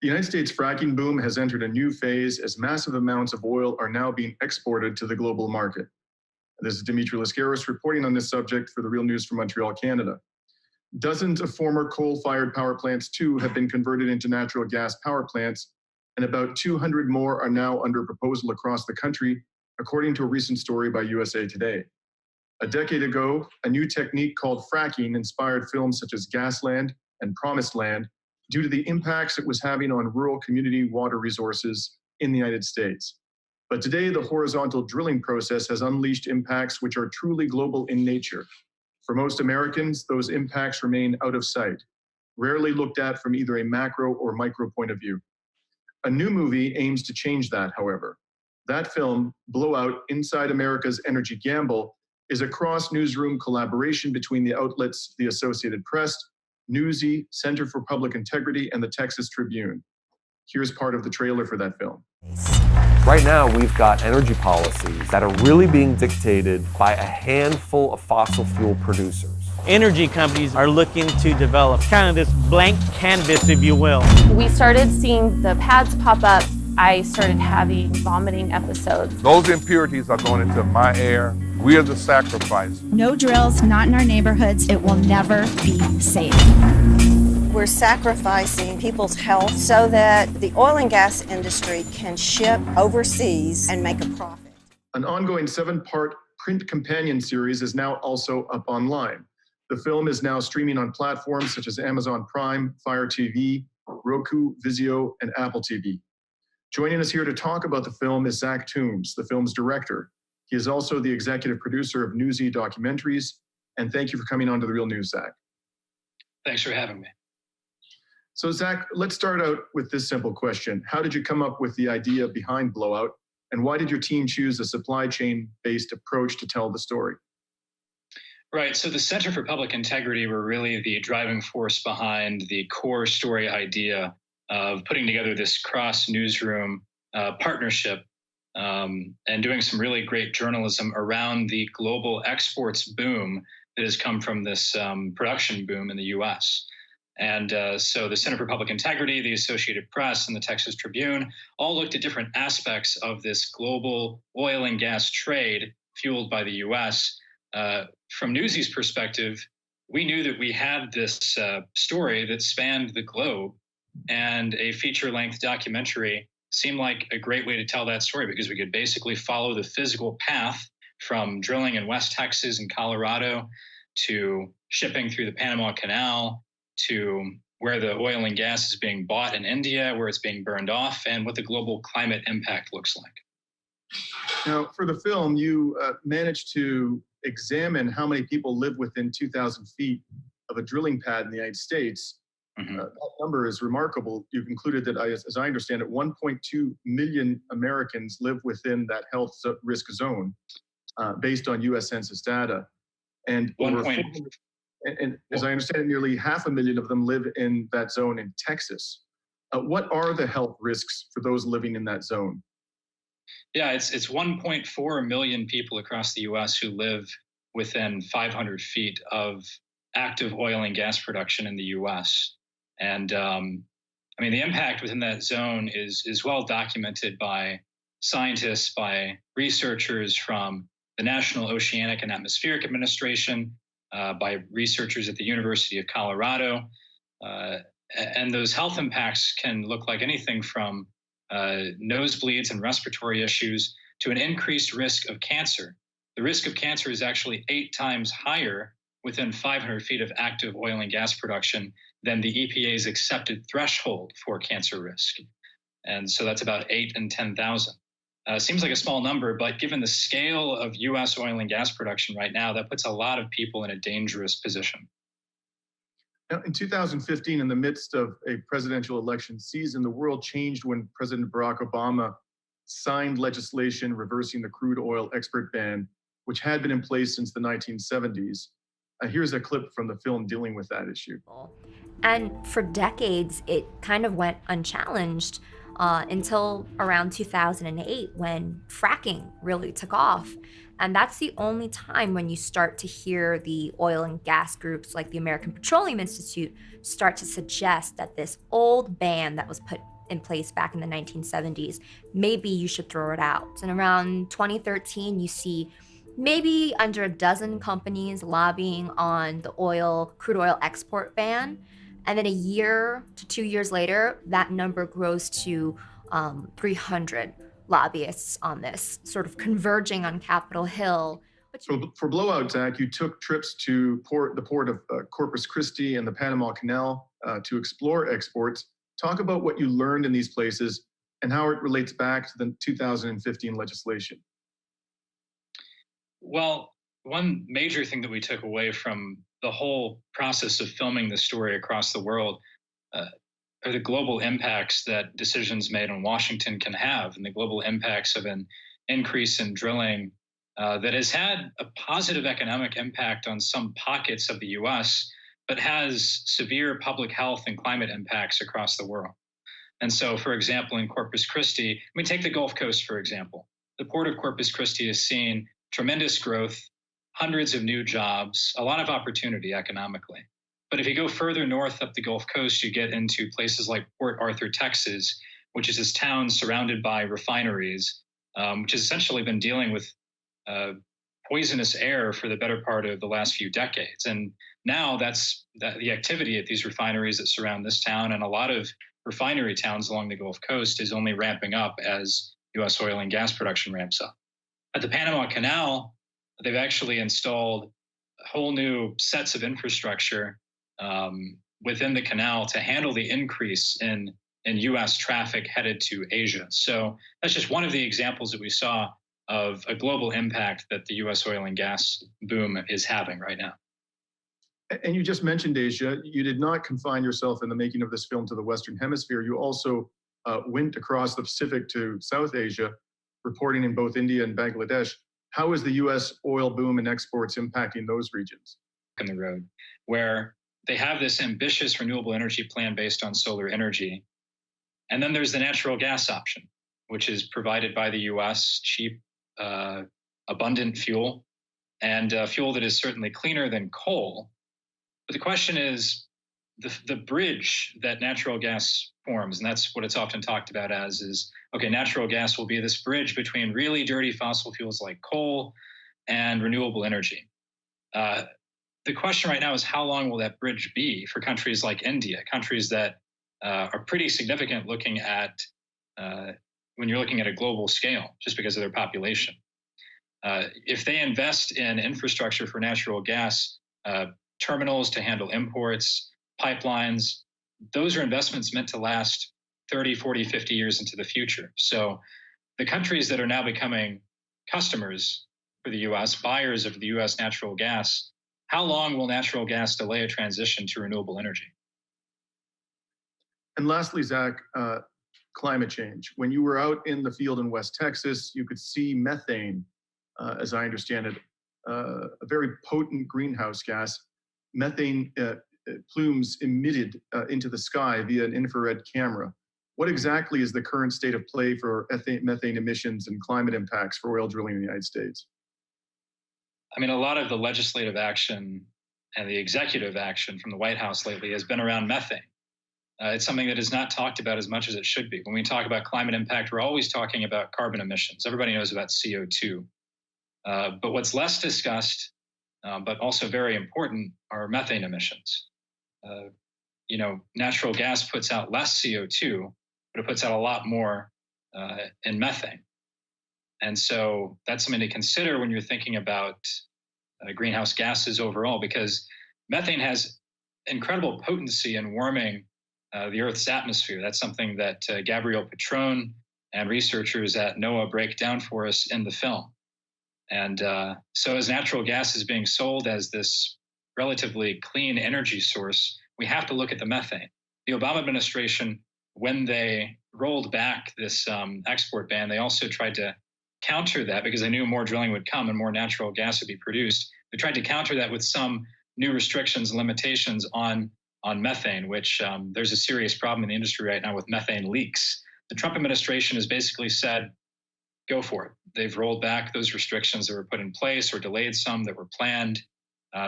The United States fracking boom has entered a new phase as massive amounts of oil are now being exported to the global market. This is Dimitri Lascaris reporting on this subject for the Real News from Montreal, Canada. Dozens of former coal-fired power plants, too, have been converted into natural gas power plants, and about 200 more are now under proposal across the country, according to a recent story by USA Today. A decade ago, a new technique called fracking inspired films such as Gasland and Promised Land due to the impacts it was having on rural community water resources in the United States. But today, the horizontal drilling process has unleashed impacts which are truly global in nature. For most Americans, those impacts remain out of sight, rarely looked at from either a macro or micro point of view. A new movie aims to change that, however. That film, Blowout: Inside America's Energy Gamble, is a cross-newsroom collaboration between the outlets The Associated Press, Newsy, Center for Public Integrity, and the Texas Tribune. Here's part of the trailer for that film. Right now, we've got energy policies that are really being dictated by a handful of fossil fuel producers. Energy companies are looking to develop kind of this blank canvas, if you will. We started seeing the pads pop up. I started having vomiting episodes. Those impurities are going into my air. We are the sacrifice. No drills, not in our neighborhoods. It will never be safe. We're sacrificing people's health so that the oil and gas industry can ship overseas and make a profit. An ongoing 7-part print companion series is now also up online. The film is now streaming on platforms such as Amazon Prime, Fire TV, Roku, Vizio, and Apple TV. Joining us here to talk about the film is Zach Toombs, the film's director. He is also the executive producer of Newsy Documentaries. And thank you for coming on to The Real News, Zach. Thanks for having me. So Zach, let's start out with this simple question. How did you come up with the idea behind Blowout? And why did your team choose a supply chain-based approach to tell the story? Right, so the Center for Public Integrity were really the driving force behind the core story idea of putting together this cross-newsroom partnership and doing some really great journalism around the global exports boom that has come from this production boom in the U.S. And so the Center for Public Integrity, the Associated Press, and the Texas Tribune all looked at different aspects of this global oil and gas trade fueled by the U.S. From Newsy's perspective, we knew that we had this story that spanned the globe, and a feature-length documentary seemed like a great way to tell that story because we could basically follow the physical path from drilling in West Texas and Colorado to shipping through the Panama Canal to where the oil and gas is being bought in India, where it's being burned off, and what the global climate impact looks like. Now, for the film, you managed to examine how many people live within 2,000 feet of a drilling pad in the United States. Mm-hmm. That number is remarkable. You've concluded that, as I understand it, 1.2 million Americans live within that health risk zone based on U.S. Census data. And as I understand it, nearly 500,000 of them live in that zone in Texas. What are the health risks for those living in that zone? Yeah, it's 1.4 million people across the U.S. who live within 500 feet of active oil and gas production in the U.S. And the impact within that zone is well documented by scientists, by researchers from the National Oceanic and Atmospheric Administration, by researchers at the University of Colorado. And those health impacts can look like anything from nosebleeds and respiratory issues to an increased risk of cancer. The risk of cancer is actually 8 times higher within 500 feet of active oil and gas production than the EPA's accepted threshold for cancer risk. And so that's about 8 in 10,000. Seems like a small number, but given the scale of U.S. oil and gas production right now, that puts a lot of people in a dangerous position. Now, in 2015, in the midst of a presidential election season, the world changed when President Barack Obama signed legislation reversing the crude oil export ban, which had been in place since the 1970s. Here's a clip from the film dealing with that issue. And for decades, it kind of went unchallenged until around 2008 when fracking really took off. And that's the only time when you start to hear the oil and gas groups like the American Petroleum Institute start to suggest that this old ban that was put in place back in the 1970s, maybe you should throw it out. And around 2013, you see maybe under a dozen companies lobbying on the crude oil export ban. And then a year to 2 years later, that number grows to 300 lobbyists on this, sort of converging on Capitol Hill. For Blowout, Zach, you took trips to the port of Corpus Christi and the Panama Canal to explore exports. Talk about what you learned in these places and how it relates back to the 2015 legislation. Well, one major thing that we took away from the whole process of filming the story across the world are the global impacts that decisions made in Washington can have, and the global impacts of an increase in drilling that has had a positive economic impact on some pockets of the US, but has severe public health and climate impacts across the world. And so, for example, in Corpus Christi, take the Gulf Coast, for example. The port of Corpus Christi has seen tremendous growth, hundreds of new jobs, a lot of opportunity economically. But if you go further north up the Gulf Coast, you get into places like Port Arthur, Texas, which is this town surrounded by refineries, which has essentially been dealing with poisonous air for the better part of the last few decades. And now that's the activity at these refineries that surround this town, and a lot of refinery towns along the Gulf Coast, is only ramping up as U.S. oil and gas production ramps up. At the Panama Canal, they've actually installed whole new sets of infrastructure within the canal to handle the increase in U.S. traffic headed to Asia. So that's just one of the examples that we saw of a global impact that the U.S. oil and gas boom is having right now. And you just mentioned Asia. You did not confine yourself in the making of this film to the Western Hemisphere. You also went across the Pacific to South Asia, reporting in both India and Bangladesh. How is the U.S. oil boom and exports impacting those regions? On the road, where they have this ambitious renewable energy plan based on solar energy. And then there's the natural gas option, which is provided by the U.S., cheap, abundant fuel, and fuel that is certainly cleaner than coal. But the question is, the bridge that natural gas forms, and that's what it's often talked about as, is, okay, natural gas will be this bridge between really dirty fossil fuels like coal and renewable energy. The question right now is, how long will that bridge be for countries like India, countries that are pretty significant looking at, when you're looking at a global scale, just because of their population. If they invest in infrastructure for natural gas, terminals to handle imports, pipelines, those are investments meant to last 30, 40, 50 years into the future. So the countries that are now becoming customers for the U.S., buyers of the U.S. natural gas, how long will natural gas delay a transition to renewable energy? And lastly, Zach, climate change. When you were out in the field in West Texas, you could see methane, as I understand it, a very potent greenhouse gas. Methane plumes emitted into the sky via an infrared camera. What exactly is the current state of play for methane emissions and climate impacts for oil drilling in the United States? A lot of the legislative action and the executive action from the White House lately has been around methane. It's something that is not talked about as much as it should be. When we talk about climate impact, we're always talking about carbon emissions. Everybody knows about CO2. But what's less discussed, but also very important, are methane emissions. Natural gas puts out less CO2, but it puts out a lot more in methane. And so that's something to consider when you're thinking about greenhouse gases overall, because methane has incredible potency in warming the Earth's atmosphere. That's something that Gabriel Petrone and researchers at NOAA break down for us in the film. And so as natural gas is being sold as this relatively clean energy source, we have to look at the methane. The Obama administration, when they rolled back this export ban, they also tried to counter that, because they knew more drilling would come and more natural gas would be produced. They tried to counter that with some new restrictions and limitations on methane, which there's a serious problem in the industry right now with methane leaks. The Trump administration has basically said, go for it. They've rolled back those restrictions that were put in place or delayed some that were planned.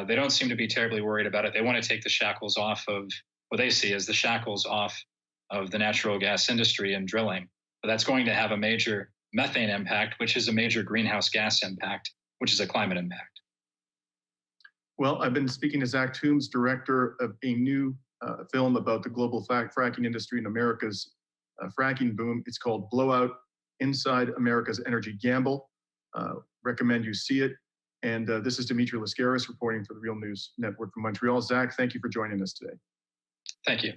They don't seem to be terribly worried about it. They want to take the shackles off of what they see as the shackles off of the natural gas industry and drilling. But that's going to have a major methane impact, which is a major greenhouse gas impact, which is a climate impact. Well, I've been speaking to Zach Toombs, director of a new film about the global fracking industry in America's fracking boom. It's called Blowout: Inside America's Energy Gamble. Recommend you see it. And this is Dimitri Lascaris reporting for the Real News Network from Montreal. Zach, thank you for joining us today. Thank you.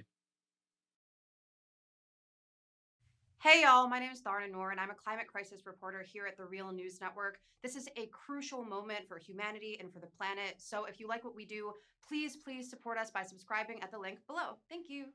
Hey y'all, my name is Tharna Noor and I'm a climate crisis reporter here at the Real News Network. This is a crucial moment for humanity and for the planet. So if you like what we do, please support us by subscribing at the link below. Thank you.